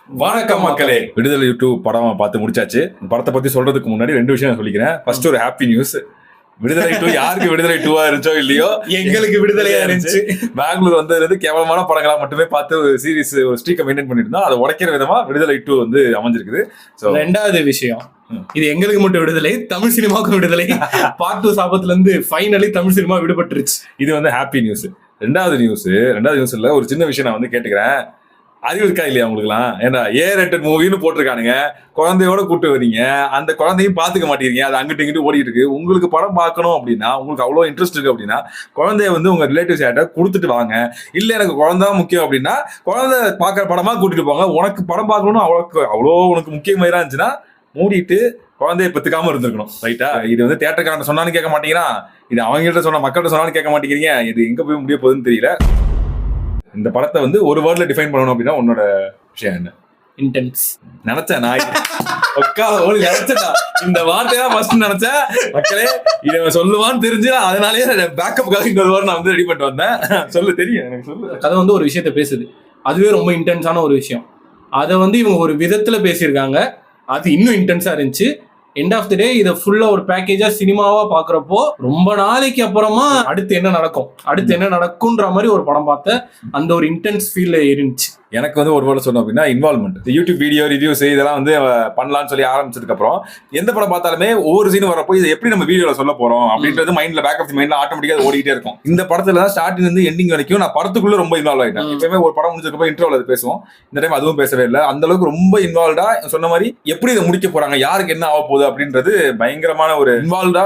வணக்கம் மக்களே. விடுதலை 2 படம் பார்த்து முடிச்சாச்சு. படத்தை பத்தி சொல்றதுக்கு முன்னாடி ரெண்டு விஷயம் சொல்லிக்கிறேன். ஃபர்ஸ்ட் ஒரு ஹாப்பி நியூஸ். விடுதலை 2 யாருக்கு விடுதலை 2-ஆ இருந்துச்சோ இல்லையோ, எங்களுக்கு விடுதலையா இருந்துச்சு. பெங்களூர் வந்து கேவலமான படங்களா மட்டுமே பார்த்து ஒரு சீரிஸ் ஒரு ஸ்ட்ரீக்கை மெயின்டைன் பண்ணிட்டு இருந்தோம். அதை உடைக்கிற விதமா விடுதலை 2 வந்து அமைஞ்சிருக்குது. ரெண்டாவது விஷயம், இது எங்களுக்கு மட்டும் விடுதலை, தமிழ் சினிமாவுக்கும் விடுதலை. பார்ட் 2 சாபத்துல இருந்து ஃபைனலி தமிழ் சினிமா விடுபட்டுருச்சு. இது வந்து ஹாப்பி நியூஸ். ரெண்டாவது நியூஸ்ல ஒரு சின்ன விஷயம் நான் வந்து கேட்டுக்கிறேன். அறிவு இருக்கா இல்லையா உங்களுக்குலாம்? ஏன்னா A-rated மூவின்னு போட்டிருக்கானுங்க, குழந்தையோட கூட்டு வரீங்க, அந்த குழந்தையும் பாத்துக்க மாட்டேங்கிறீங்க, அது அங்கிட்டு இங்கிட்டு ஓடிட்டு இருக்கு. உங்களுக்கு படம் பார்க்கணும் அப்படின்னா, உங்களுக்கு அவ்வளோ இன்ட்ரெஸ்ட் இருக்கு அப்படின்னா, குழந்தைய வந்து உங்க ரிலேட்டிவ்ஸ் யார்ட்ட கொடுத்துட்டு வாங்க. இல்ல எனக்கு குழந்தை முக்கியம் அப்படின்னா குழந்தை பார்க்குற படமா கூட்டிட்டு போங்க. உனக்கு படம் பார்க்கணும்னு அவ்வளோ உனக்கு முக்கியமாயிரா இருந்துச்சுன்னா மூடிட்டு குழந்தைய பெத்துக்காம இருந்திருக்கணும். ரைட்டா? இது வந்து தியேட்டர்காரன் சொன்னான்னு கேட்க மாட்டீங்கன்னா, இது அவங்ககிட்ட சொன்ன மக்கள்கிட்ட சொன்னாலும் கேட்க மாட்டேங்கிறீங்க. இது எங்க போய் முடிய போகுதுன்னு தெரியல. இந்த படத்தை வந்து ஒரு வேர்ட்ல டிஃபைன் பண்ணணும் அப்படின்னா உன்னோட விஷயம் என்ன? இன்டென்ஸ். நினைச்சேன் நான் நினைச்சேன் இந்த வார்த்தையா ஃபர்ஸ்ட் நினைச்சேன். மக்களே இதை சொல்லுவான்னு தெரிஞ்சு அதனாலேயே பேக்கப்புக்காக இன்னொரு வாரம் நான் வந்து ரெடி பண்ணிட்டு வந்தேன். சொல்லு, தெரியும் எனக்கு. சொல்லு. கதை வந்து ஒரு விஷயத்த பேசுது, அதுவே ரொம்ப இன்டென்ஸான ஒரு விஷயம். அதை வந்து இவங்க ஒரு விதத்துல பேசியிருக்காங்க, அது இன்னும் இன்டென்ஸா இருந்துச்சு. எண்ட் ஆஃப் தி டே இதை ஃபுல்லா ஒரு பேக்கேஜா சினிமாவா பாக்குறப்போ ரொம்ப நாளைக்கு அப்புறமா அடுத்து என்ன நடக்கும்ன்ற மாதிரி ஒரு படம் பார்த்தேன். அந்த ஒரு இன்டென்ஸ் ஃபீல்ல இருந்துச்சு. எனக்கு வந்து ஒரு வேர்டு சொன்னோம் அப்படின்னா இன்வால்மெண்ட். யூடியூப் வீடியோ ரிவ்யூஸ் இதெல்லாம் வந்து பண்ணலாம்னு சொல்லி ஆரம்பிச்சதுக்கு அப்புறம் எந்த படம் பார்த்தாலுமே ஒவ்வொரு சீன் வரப்போ இதை எப்படி நம்ம வீடியோல சொல்ல போறோம் அப்படின்றது மைண்ட்ல பேக் ஆஃப் மைண்ட்ல ஆட்டோமேட்டிக்கா ஓடிட்டே இருக்கும். இந்த படத்துல தான் ஸ்டார்டிங் இருந்து எண்டிங் வரைக்கும் நான் படத்துக்குள்ள ரொம்ப இன்வால்வ் ஆயிட்டேன். எப்பவுமே ஒரு படம் முடிஞ்சதுக்கு இன்டர்வல் அது பேசுவோம், இந்த டைம் அதுவும் பேசவே இல்லை. அந்த அளவுக்கு ரொம்ப இன்வால்வ்டா சொன்ன மாதிரி எப்படி இதை முடிக்க போறாங்க, யாருக்கு என்ன ஆக போகுது அப்படின்றது பயங்கரமான ஒரு இன்வால்வ்டா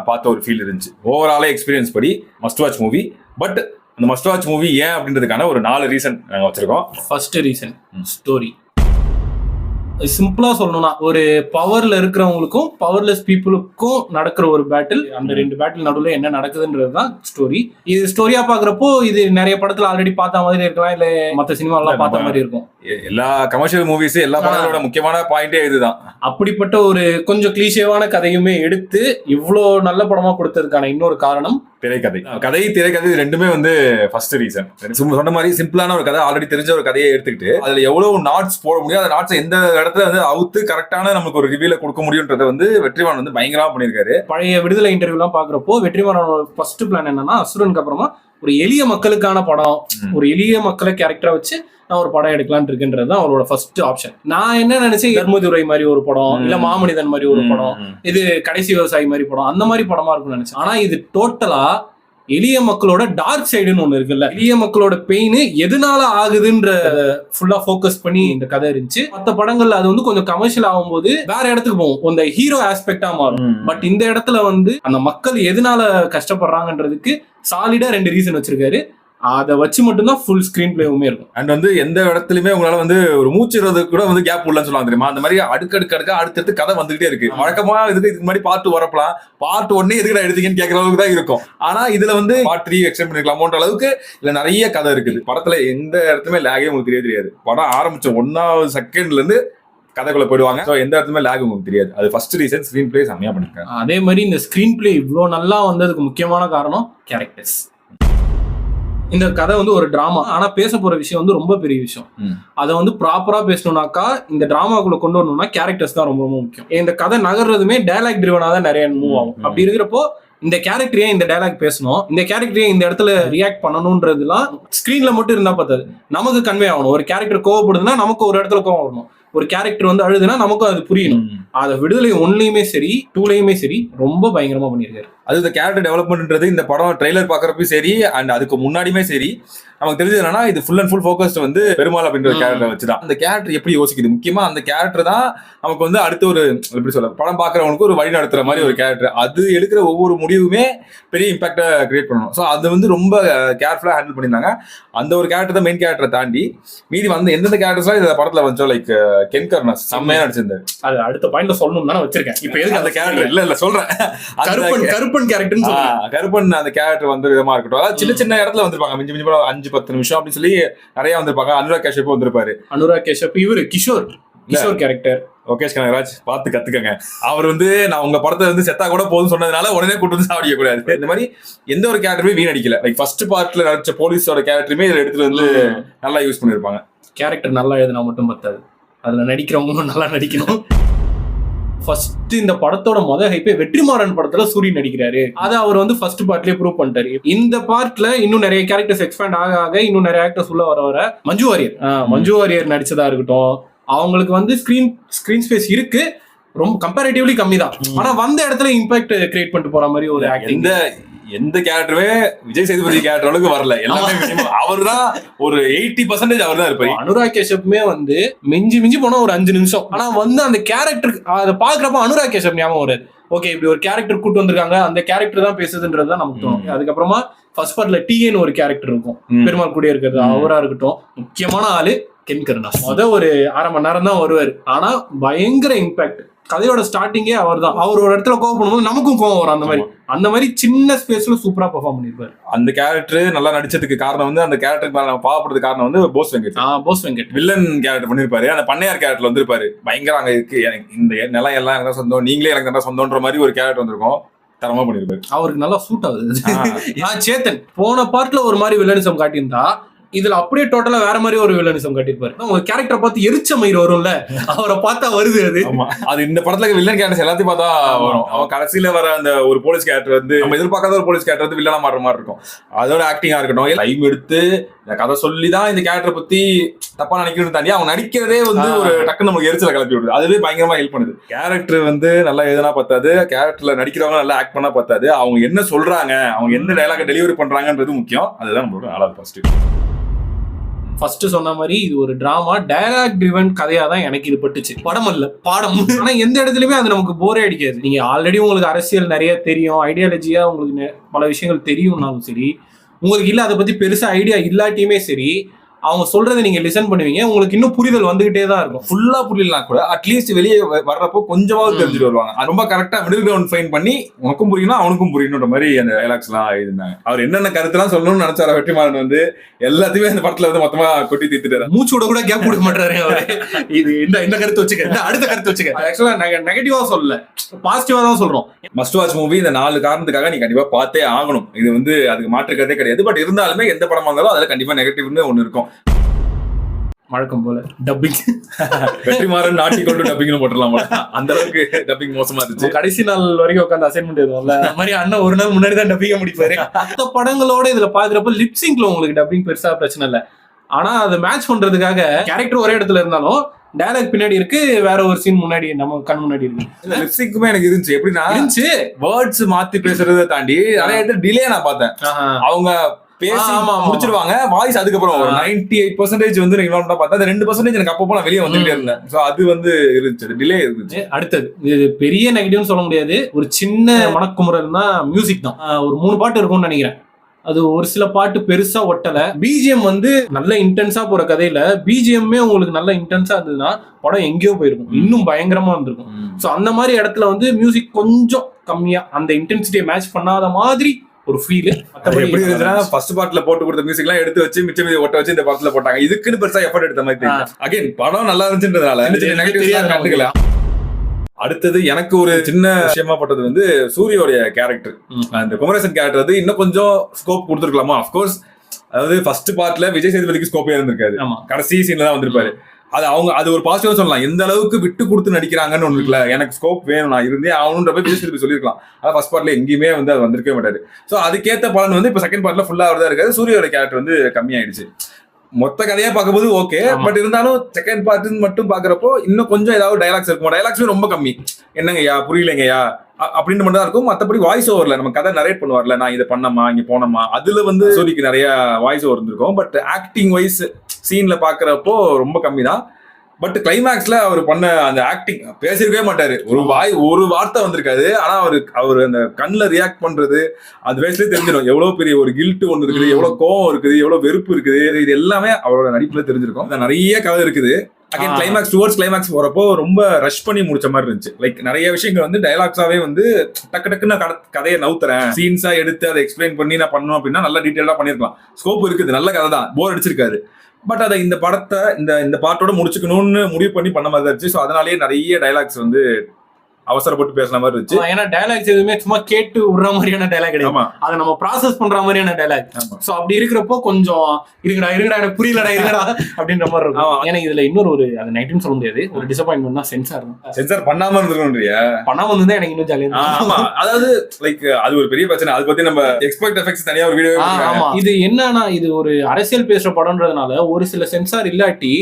பார்த்த ஒரு ஃபீல் இருந்துச்சு. ஓவராலே எக்ஸ்பீரியன்ஸ் படி மஸ்ட் வாட்ச் மூவி. பட் அந்த மஸ்ட் வாட்ச் மூவி ஏன் அப்படின்றதுக்கான ஒரு 4 ரீசன் நாங்க வச்சிருக்கோம். First reason story. சிம்பிளா சொல்லணும்னா ஒரு பவர்ல இருக்கிறவங்களுக்கும் பவர்லெஸ் பீப்புளுக்கும் நடக்கிற ஒரு பேட்டில். அந்த 2 பேட்டில் நடுவில் என்ன நடக்குதுன்றது தான் ஸ்டோரி. இது ஸ்டோரியா பாக்குறப்போ இது நிறைய படத்துல ஆல்ரெடி பார்த்த மாதிரி இருக்கலாம், இல்ல மற்ற சினிமா எல்லாம் பார்த்த மாதிரி இருக்கும். எல்லா கமர்ஷியல் மூவிஸ் எல்லா படங்களோட முக்கியமான பாயிண்டே இதுதான். அப்படிப்பட்ட ஒரு கொஞ்சம் கிளீஷேவான கதையுமே எடுத்து இவ்வளோ நல்ல படமா கொடுத்ததுக்கான இன்னொரு காரணம் திரைக்கதை ரெண்டுமே வந்து ஃபர்ஸ்ட் ரீசன். சொன்ன மாதிரி சிம்பிளான ஒரு கதை, ஆல்ரெடி தெரிஞ்ச ஒரு கதையை எடுத்துக்கிட்டு அதுல எவ்வளவு நாட்ஸ் போட முடியும், அந்த நாட்ஸ் எந்த இடத்துல வந்து அவுத்து கரெக்டான நமக்கு ஒரு ரிவ்யூல கொடுக்க முடியும்ன்றத வந்து வெற்றிமாறன் வந்து பயங்கரமா பண்ணியிருக்காரு. பழைய விடுதலை இன்டர்வியூ எல்லாம் பாக்குறப்போ வெற்றிமாறனோட ஃபர்ஸ்ட் பிளான் என்னன்னா, அசுரனுக்கு அப்புறமா ஒரு எளிய மக்களுக்கான படம், ஒரு எளிய மக்களை கேரக்டரா வச்சு நான் ஒரு படம் எடுக்கலான் இருக்குன்றது தான் அவரோட ஃபர்ஸ்ட் ஆப்ஷன். நான் என்ன நினைச்சேன், தர்மதுரை மாதிரி ஒரு படம், இல்ல மாமனிதன் மாதிரி ஒரு படம், இது கடைசி விவசாயி மாதிரி படம், அந்த மாதிரி படமா இருக்கும்னு நினைச்சேன். ஆனா இது டோட்டலா எளிய மக்களோட டார்க் சைடுன்னு ஒண்ணு இருக்குல்ல, எளிய மக்களோட பெயின் எதனால ஆகுதுன்ற ஃபுல்லா ஃபோக்கஸ் பண்ணி இந்த கதை இருந்துச்சு. மற்ற படங்கள்ல அது வந்து கொஞ்சம் கமர்ஷியல் ஆகும்போது வேற இடத்துக்கு போகும், அந்த ஹீரோ ஆஸ்பெக்டா மாறும். பட் இந்த இடத்துல வந்து அந்த மக்கள் எதனால கஷ்டப்படுறாங்கன்றதுக்கு சாலிடா 2 ரீசன் வச்சிருக்காரு. அதை வச்சு மட்டும்தான் ஃபுல் ஸ்கிரீன் பிளேவுமே இருக்கும். அண்ட் வந்து எந்த இடத்துலயுமே உங்களால வந்து ஒரு மூச்சுறதுக்கு கூட வந்து கேப் இல்லைன்னு சொல்லுவாங்க தெரியுமா? அந்த மாதிரி அடுக்கடுக்கா அடுத்தடுத்து கதை வந்துகிட்டே இருக்கு. வழக்கமா இதுக்கு முன்னாடி பார்ட் 2 வரப்பலாம், பார்ட் 1 எதுக்கு எடுத்தீங்கன்னு கேட்கற அளவுக்கு தான் இருக்கும். ஆனா இதுல வந்து பார்ட் 3 எக்ஸ்டெண்ட் பண்ணிக்கலாமோன்ற அளவுக்கு இதுல நிறைய கதை இருக்குது. படத்துல எந்த இடத்துமே லேகே உங்களுக்கு தெரியாது. படம் ஆரம்பிச்ச 1வது செகண்ட்ல இருந்து கதைக்குள்ள போயிடுவாங்க. எந்த இடத்துமே லேக் உங்களுக்கு தெரியாது. அது ஃபர்ஸ்ட் ரீசன். ஸ்கிரீன் பிளே செம்மையா பண்ணிருக்காங்க. அதே மாதிரி இந்த ஸ்கிரீன் பிளே இவ்வளோ நல்லா வந்ததுக்கு முக்கியமான காரணம் கேரக்டர்ஸ். இந்த கதை வந்து ஒரு டிராமா, ஆனா பேச போற விஷயம் வந்து ரொம்ப பெரிய விஷயம். அதை வந்து ப்ராப்பரா பேசணும்னாக்கா இந்த டிராமாக்குள்ள கொண்டு வரணும்னா கேரக்டர்ஸ் தான் ரொம்ப ரொம்ப முக்கியம். இந்த கதை நகர்றதுமே டயலாக் டிரிவனா தான் நிறைய மூவ் ஆகும். அப்படி இருக்கிறப்போ இந்த கேரக்டரே இந்த டயலாக் பேசணும், இந்த கேரக்டரே இந்த இடத்துல ரியாக்ட் பண்ணணும்ன்றதுலாம் ஸ்கிரீன்ல மட்டும் இருந்தா பார்த்தாது, நமக்கு கன்வே ஆகணும். ஒரு கேரக்டர் கோவப்படுதுன்னா நமக்கு ஒரு இடத்துல கோவம் வரணும், ஒரு கேரக்டர் வந்து அழுதுன்னா நமக்கும் அது புரியணும். அதை விடுதலை 1லயுமே சரி 2லயுமே சரி ரொம்ப பயங்கரமா பண்ணியிருக்காரு. அது இந்த கேரக்டர் டெவலப்மெண்ட்ன்றது இந்த படம் ட்ரெய்லர் பாக்குறப்பயும் சரி அண்ட் அதுக்கு முன்னாடியுமே சரி நமக்கு தெரிஞ்சது என்னன்னா, இது ஃபுல் அண்ட் ஃபுல் ஃபோக்கஸ்ட் வந்து பெருமாள் அப்படின்ற கேரக்டர் வச்சுதான். அந்த கேரக்டர் எப்படி யோசிக்குது, முக்கியமா அந்த கேரக்டர் தான் நமக்கு வந்து அடுத்த ஒரு எப்படி சொல்ல படம் பாக்குறவங்களுக்கு ஒரு வழி நடத்துற மாதிரி ஒரு கேரக்டர். அது எடுக்கிற ஒவ்வொரு முடிவுமே பெரிய இம்பாக்டா கிரியேட் பண்ணணும். ஸோ அது வந்து ரொம்ப கேர்ஃபுல்லா ஹேண்டில் பண்ணியிருந்தாங்க. அந்த ஒரு கேரக்டர் தான் மெயின் கேரக்டரை தாண்டி மீதி வந்து எந்தெந்த கேரக்டர்ஸ்லாம் இந்த படத்துல வந்துச்சோ, லைக் கென் கருணாஸ் செம்மையா நடிச்சிருந்தாரு. அது அடுத்த பாயிண்ட்ல சொல்லணும் தானே வச்சிருக்கேன். இப்ப எதுக்கு அந்த கேரக்டர் இல்ல சொல்றேன், கருப்பன் அந்த கேரக்டர் வந்து விதமா இருக்கட்டும். அதாவது சின்ன சின்ன இடத்துல வந்திருப்பாங்க, மிஞ்சி 5-10 நிமிஷம் அப்படின்னு சொல்லி நிறைய வந்திருப்பாங்க. அனுராக் கஷ்யப் வந்திருப்பாரு. அனுராக் கஷ்யப் இவரு கிஷோர் கேரக்டர் லோகேஷ் கனகராஜ் பார்த்து கத்துக்கங்க. அவர் வந்து நான் உங்க படத்தை வந்து செத்தா கூட போதும் சொன்னதுனால உடனே கூட்டு வந்து சாவடிக்க கூடாது. இந்த மாதிரி எந்த ஒரு கேரக்டருமே வீணடிக்கல. லைக் ஃபர்ஸ்ட் பார்ட்ல நடிச்ச போலீஸோட கேரக்டருமே இதில் எடுத்துட்டு வந்து நல்லா யூஸ் பண்ணிருப்பாங்க. கேரக்டர் நல்லா எழுதினா மட்டும் பத்தாது, அதுல நடிக்கிறவங்களும் நல்லா நடிக்கணும். ஃபர்ஸ்ட் இந்த படத்தோட ஹைப்பே வெற்றிமாறன் படத்துல சூரியன் நடிக்கிறாரு. அதை அவர் வந்து ஃபர்ஸ்ட் பார்ட்லயே ப்ரூவ் பண்ணிட்டாரு. இந்த பார்ட்ல இன்னும் நிறைய கேரக்டர்ஸ் எக்ஸ்பேண்ட் ஆக இன்னும் நிறைய ஆக்டர்ஸ் உள்ள வர மஞ்சு வாரியர் நடிச்சதா இருக்கட்டும், அவங்களுக்கு வந்து ஸ்கிரீன் ஸ்பேஸ் இருக்கு, ரொம்ப கம்பேரிட்டிவ்லி கம்மி தான். ஆனா வந்த இடத்துல இம்பாக்ட் கிரியேட் பண்ணிட்டு போற மாதிரி ஒரு ஆக்டிங். எந்த கேரக்டருமே விஜய் சேதுபதி கேரக்டர் அளவுக்கு வரல. எல்லாமே அவர் தான் ஒரு 80% அவர் தான் இருப்பாரு. அனுராக் கஷ்யப்புமே வந்து மிஞ்சி போனா ஒரு 5 நிமிஷம். ஆனா வந்து அந்த கேரக்டர் அதை பாக்குறப்ப அனுராக் கஷ்யப் ஞாபகம் வருது. ஓகே, இப்படி ஒரு கேரக்டர் கூட்டு வந்திருக்காங்க, அந்த கேரக்டர் தான் பேசுதுன்றதுதான் நமக்கு தோணும். அதுக்கப்புறமா ஃபர்ஸ்ட் பார்ட்ல டிஏன்னு ஒரு கேரக்டர் இருக்கும், பெருமாள் கூட இருக்கிறது, அவரா இருக்கட்டும். முக்கியமான ஆளு கென் கருணாஸ். ஒரு 1/2 மணி நேரம் தான் வருவாரு, ஆனா பயங்கர இம்பாக்ட். கதையோட ஸ்டார்டிங்கே அவர் தான். அவர் ஒரு இடத்துல கோவம் பண்ணும்போது நமக்கும் கோவம் வரும். அந்த மாதிரி சின்ன ஸ்பேஸ்ல சூப்பரா பெர்ஃபார்ம் பண்ணிருப்பாரு. அந்த கேரக்டர் நல்லா நடிச்சதுக்கு காரணம் வந்து அந்த கேரக்டருக்கு நம்ம பாவப்படுறதுக்கு காரணம் வந்து போஸ் வெங்கட் வில்லன் கேரக்டர் பண்ணிருப்பாரு. அந்த பண்ணையார் கேரக்டர் வந்திருப்பாரு. பயங்கர அங்க இருக்கு, எனக்கு இந்த நிலம் எல்லாம் எனக்கு தான் சொந்தம், நீங்களே எனக்கு தான் சொந்தம்ன்ற மாதிரி ஒரு கேரக்டர் வந்திருக்கும். தரமா பண்ணிருப்பாரு. அவருக்கு நல்லா சூட் ஆகுது. சேத்தன் போன பார்ட்ல ஒரு மாதிரி வில்லனிசம் காட்டியிருந்தா, இதுல அப்படியே டோட்டலா வேற மாதிரி ஒரு வில்லனிசம் காட்டியிருப்பாரு. உங்க கேரக்டரை பார்த்து எரிச்ச மயிர் வரும்ல, அவரை பார்த்தா வருது. அது இந்த படத்துல வில்லன் கேரக்டர்ஸ் எல்லாத்தையும் பார்த்தா வரும். அவன் கடைசியில வர அந்த ஒரு போலீஸ் கேரக்டர் வந்து நம்ம எதிர்பார்க்காத ஒரு போலீஸ் கேரக்டர் வந்து வில்லனா மாறுற மாதிரி இருக்கும். அதோட ஆக்டிங்கா இருக்கட்டும், டைம் எடுத்து இந்த கதை சொல்லிதான் இந்த கேரக்டரை பத்தி தப்பா நினைக்கிறது தாண்டி அவன் நடிக்கிறதே வந்து ஒரு டக்குன்னு நமக்கு எரிச்சல கிளப்பி விடுது. அதுவே பயங்கரமா ஹெல்ப் பண்ணுது. கேரக்டர் வந்து நல்லா எதுனா பார்த்தாது, கேரக்டர்ல நடிக்கிறவங்க நல்லா ஆக்ட் பண்ணா பார்த்தாது, அவங்க என்ன சொல்றாங்க, அவங்க என்ன டைலாக டெலிவரி பண்றாங்கன்றது முக்கியம். அதுதான் நம்மளோட ஆளாது. ஃபர்ஸ்ட் சொன்ன மாதிரி இது ஒரு டிராமா, டயலாக் ட்ரிவன் கதையா தான் எனக்கு இது பட்டுச்சு. படம் இல்ல, பாடம். ஆனா எந்த இடத்துலயுமே அது நமக்கு போரே அடிக்காது. நீங்க ஆல்ரெடி உங்களுக்கு அரசியல் நிறைய தெரியும், ஐடியாலஜியா உங்களுக்கு பல விஷயங்கள் தெரியும்னாலும் சரி, உங்களுக்கு இல்ல அதை பத்தி பெருசா ஐடியா இல்லாட்டியுமே சரி, அவங்க சொல்றதை நீங்க லிசன் பண்ணுவீங்க. உங்களுக்கு இன்னும் புரிதல் வந்துகிட்டே தான் இருக்கும். ஃபுல்லா புரியலாம் கூட அட்லீஸ்ட் வெளியே வர்றப்போ கொஞ்சமாவது தெரிஞ்சுட்டு வருவாங்க. ரொம்ப கரெக்டா மிடில் கிரவுண்ட் ஃபைன் பண்ணி உனக்கும் புரியணும் அவனுக்கும் புரியணுன்ற மாதிரி அந்த டைலாக்ஸ் எல்லாம் எழுதினாங்க. அவர் என்னென்ன கருத்துலாம் சொல்லணும்னு நினைச்சாரு வெற்றிமாறன் வந்து எல்லாத்தையுமே அந்த படத்துல வந்து மொத்தமா கொட்டி தீர்த்துட்டாரு. மூச்சோட கூட கேப் கொடுக்க மாட்டாரு அவரு. இது இந்த கருத்து வச்சுக்க, அடுத்த கருத்து வச்சுக்க. ஆக்சுவலா நெகட்டிவா சொல்லல, பாசிட்டிவா தான் சொல்றோம். Must watch movie. இந்த 4 காரணத்துக்காக நீ கண்டிப்பா பார்த்தே ஆகணும். இது வந்து அதுக்கு மாற்றுக்கிறதே கிடையாது. பட் இருந்தாலுமே எந்த படமா இருந்தாலும் அதுல கண்டிப்பா நெகட்டிவ்னு ஒண்ணு இருக்கும். வழக்கம் போல டப்பிங் வெற்றிமாறன் நாட்டிக்கொண்டு டப்பிங்னு போட்டுடலாம். அந்த அளவுக்கு டப்பிங் மோசமா இருந்துச்சு. கடைசி நாள் வரைக்கும் உட்காந்து அசைன்மெண்ட் எதுவும்ல, அந்த மாதிரி அண்ணன் ஒரு நாள் முன்னாடி தான் டப்பிங்க முடிப்பாரு. அந்த படங்களோட இதுல பாக்குறப்ப லிப்சிங்ல உங்களுக்கு டப்பிங் பெருசா பிரச்சனை இல்லை. ஆனா அது மேட்ச் பண்றதுக்காக கேரக்டர் ஒரே இடத்துல இருந்தாலும் டயலாக் பின்னாடி இருக்கு, வேற ஒரு சீன் முன்னாடி நம்ம கண் முன்னாடி இருக்கு. லிப்சிங்குமே எனக்கு இருந்துச்சு. எப்படின்னா வேர்ட்ஸ் மாத்தி பேசுறதை தாண்டி நிறைய இடத்துல டிலே நான் பார்த்தேன். அவங்க பேசி முடிச்சிருவாங்க, வாய்ஸ் அதுக்கப்புறம் 98% வந்து இன்வால்வ்மெண்டா பார்த்தா, அந்த 2% எனக்கு அப்பப்போ நான் வெளியே வந்துட்டே இருந்தேன். சோ அது வந்து இருந்துச்சு, டிலே இருந்துச்சு. அடுத்தது இது பெரிய நெகட்டிவ்னு சொல்ல முடியாது, ஒரு சின்ன மனக்குமுறல் தான் மியூசிக் தான். ஒரு 3 பாட்டு இருக்கும்னு நினைக்கிறேன். அது ஒரு சில பாட்டு பெருசா ஒட்டல. பிஜிஎம் வந்து நல்ல இன்டென்ஸா போற கதையில பிஜிஎம்மே உங்களுக்கு நல்ல இன்டென்ஸா இருந்ததுன்னா படம் எங்கேயோ போயிருக்கும், இன்னும் பயங்கரமா இருந்திருக்கும். சோ அந்த மாதிரி இடத்துல வந்து மியூசிக் கொஞ்சம் கம்மியா அந்த இன்டென்சிட்டியை மேட்ச் பண்ணாத மாதிரி ஒரு ஃபீல். எப்படி இருந்துச்சுன்னா ஃபர்ஸ்ட் பார்ட்ல போட்டு கொடுத்த மியூசிக் எல்லாம் எடுத்து வச்சு மிச்சம் ஒட்ட வச்சு இந்த படத்துல போட்டாங்க. இதுக்குன்னு பெருசா எஃபர்ட் எடுத்த மாதிரி தெரியல. அகைன் படம் நல்லா இருந்துச்சுன்றதால கண்டுக்கல. அடுத்தது எனக்கு ஒரு சின்ன விஷயமா பட்டது வந்து சூரியோடைய கேரக்டர். அந்த குமரேசன் கேரக்டர் வந்து இன்னும் கொஞ்சம் ஸ்கோப் கொடுத்துருக்கலாமா. அப்கோர்ஸ் அதாவது ஃபர்ஸ்ட் பார்ட்ல விஜய் சேதுபதிக்கு ஸ்கோப்பே இருந்திருக்காரு, கடைசி சீன்ல தான் வந்திருப்பாரு. அது ஒரு பாசிட்டிவா சொல்லலாம். எந்த அளவுக்கு விட்டு கொடுத்து நடிக்கிறாங்கன்னு ஒண்ணு இருக்குல்ல, எனக்கு ஸ்கோப் வேணும், நான் இருந்தே ஆகணுன்ற போய் விஜய் சேதுபதி சொல்லிருக்கலாம். ஆனா ஃபர்ஸ்ட் பார்ட்ல எங்கேயுமே வந்து அது வந்திருக்கவே மாட்டாரு. சோ அதுக்கேற்ற பலன் வந்து இப்ப செகண்ட் பார்ட்ல ஃபுல்லா அவர் தான் இருக்காரு. சூரியோட கேரக்டர் வந்து கம்மியாயிடுச்சு. மொத்த கதையா பார்க்கும்போது ஓகே, பட் இருந்தாலும் செகண்ட் பார்ட் மட்டும் பாக்குறப்போ இன்னும் கொஞ்சம் ஏதாவது டைலாக்ஸ் இருக்கும். டைலாக்ஸும் ரொம்ப கம்மி. என்னங்கய்யா புரியலைங்கய்யா அப்படின்னு மட்டும் தான் இருக்கும். மற்றபடி வாய்ஸ் ஓவர்ல நம்ம கதை நரேட் பண்ணுவார்ல, நான் இதை பண்ணமா இங்க போனோமா, அதுல வந்து சூரிக்கு நிறைய வாய்ஸ் ஓவர் இருந்திருக்கும். பட் ஆக்டிங் வைஸ் சீன்ல பாக்குறப்போ ரொம்ப கம்மி தான். பட் கிளைமேக்ஸ்ல அவர் பண்ண அந்த ஆக்டிங், பேசிருக்கவே மாட்டாரு, ஒரு வார்த்தை வந்திருக்காது. ஆனா அவர் அந்த கண்ணுல ரியாக்ட் பண்றது அது வயசுலயே தெரிஞ்சிடும் எவ்வளவு பெரிய ஒரு கில்ட் ஒண்ணு இருக்குது, எவ்வளவு கோவம் இருக்குது, எவ்வளவு வெறுப்பு இருக்குது. இது எல்லாமே அவரோட நடிப்புல தெரிஞ்சிருக்கும். நிறைய கதை இருக்குது. அகைன் கிளைமேக்ஸ் டுவர்ட்ஸ் கிளைமேக்ஸ் போறப்போ ரொம்ப ரஷ் பண்ணி முடிச்ச மாதிரி இருந்துச்சு. லைக் நிறைய விஷயங்கள் வந்து டைலாக்ஸாவே வந்து டக்கு நான் கதையை நவுத்துறேன், சீன்ஸா எடுத்து அதை எக்ஸ்பிளைன் பண்ணி நான் பண்ணணும் அப்படின்னா நல்லா டீட்டெயிலா பண்ணிருக்கலாம். ஸ்கோப் இருக்குது, நல்ல கதை தான், போர் அடிச்சிருக்காரு. பட் அதை இந்த படத்தை இந்த பார்ட்டோட முடிச்சுக்கணும்னு முடிவு பண்ணி பண்ண மாதிரி இருந்துச்சு. ஸோ அதனாலேயே நிறைய டைலாக்ஸ் வந்து அவசரப்பட்டு பேசுன மாதிரி இருந்துச்சு. ஏன்னா டைலாக்ஸ் எதுவுமே சும்மா கேட்டு விடுற மாதிரியான டைலாக் கிடையாது, ஆமா அதை நம்ம ப்ராசஸ் பண்ற மாதிரியான டைலாக். ஆமா. சோ அப்படி இருக்கிறப்போ கொஞ்சம் இருங்கடா எனக்கு புரியலடா இருங்கடா அப்படின்ற மாதிரி இருக்கும். ஏன்னா இதுல இன்னொரு ஒரு அது நைட்டுன்னு சொல்ல முடியாது, ஒரு டிசப்பாயின்மெண்ட் தான் சென்சார். சென்சார் பண்ணாம இருந்திருக்கோம்ன்றியா? பண்ணாம இருந்தா எனக்கு இன்னும் ஜாலியா. ஆமா, அதாவது லைக் அது ஒரு பெரிய பிரச்சனை. அதை பத்தி நம்ம எக்ஸ்பெக்ட் எஃபெக்ட்ஸ் தனியா ஒரு வீடியோ. ஆமா, இது என்னன்னா இது ஒரு அரசியல் பேசுற படம்ன்றதுனால ஒரு சில சென்சார் இல்லாட்டி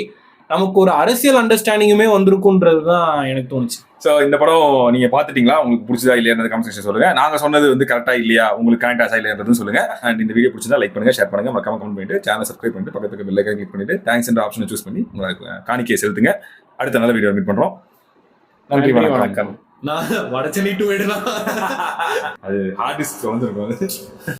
நமக்கு ஒரு அரசியல் அண்டர்ஸ்டாண்டிங்குமே வந்திருக்கும்ன்றதுதான் எனக்கு தோணுச்சு. ஸோ இந்த படம் நீங்க பாத்துட்டீங்களா, உங்களுக்கு பிடிச்சதா இல்லையான்னு கமெண்ட் செக்ஷன் சொல்லுங்க. நாங்க சொன்னது வந்து கரெக்டா இல்லையா, உங்களுக்கு கரெக்டா ஆசா இல்லையான்றதும் சொல்லுங்க. அண்ட் இந்த வீடியோ பிடிச்சதா லைக் பண்ணுங்க, ஷேர் பண்ணுங்க, மறக்காம கமெண்ட் பண்ணிட்டு சேனல் சப்ஸ்கிரைப் பண்ணிட்டு பக்கத்துக்கு பெல் ஐகான் கிளிக் பண்ணிட்டு தேங்க்ஸ் என்ற ஆப்ஷனை சூஸ் பண்ணி உங்களுக்கு காணிக்கையை செலுத்துங்க. அடுத்த நல்ல வீடியோ மீட் பண்றோம். நன்றி, வணக்கம். நான் வடச்சென்னை டு அது ஹார்ட் டிஸ்க் வந்துருக்கும்.